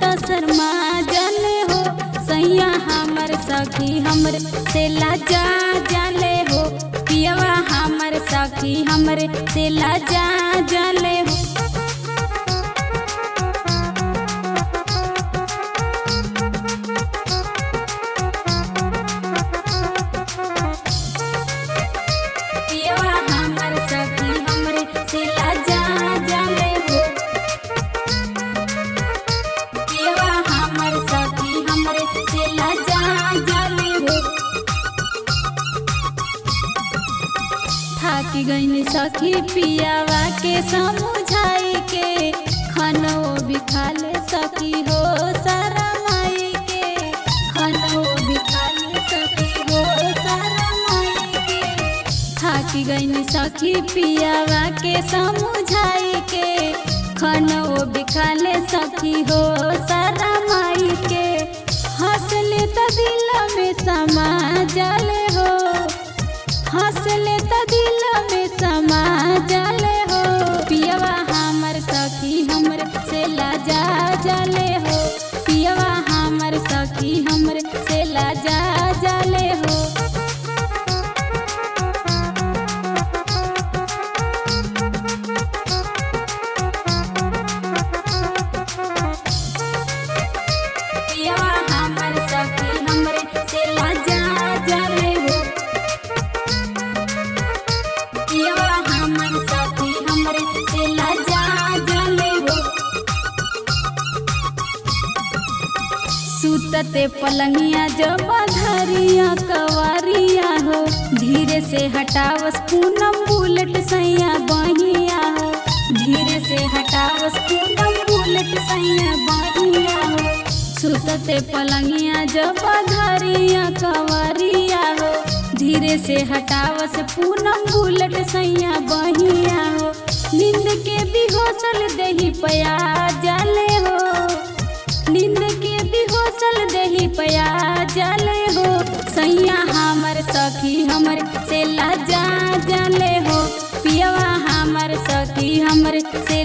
तो शर्मा जाले हो सैया हमर सखी हमरे से लाजा जाले हो पियवा हमर सखी हमरे से लाजा जाले हो। थाकी गईनी सखी पियावा के समझाई के खानो भी खा ले सखी हो सारा माई के खानो भी खा ले सखी हो सारा माई के। थाकी गईनी सखी पियावा के समझाई के खानो भी खा ले सखी हो सारा माई के। हंसले तो दिल में समा जाले हो हंसले तो दिल में समा जाले हो पियवा हमर सखी हमर से लाजा जाले हो पियवा हमर सखी हमर से लाजा जाले हो। पियवा हमर सखी हमर से लाजा जाले हो सुतते पलंगिया जब धरिया कवारिया हो धीरे से हटावस पूनम बुलेट सैया बहिया हो धीरे से हटावस पूनम बुलेट सैया बहिया हो। सुतते पलंगिया जब धरिया कवारिया हो धीरे से हटावस पूनम बुलेट सैया बहिया हो। नींद के भी हौसल दही पया जाले हो नींद के भी हौसल दही पया जाले हो सैया हमर सखी हमर से लाजा जाले हो पियवा हमर सखी हमर से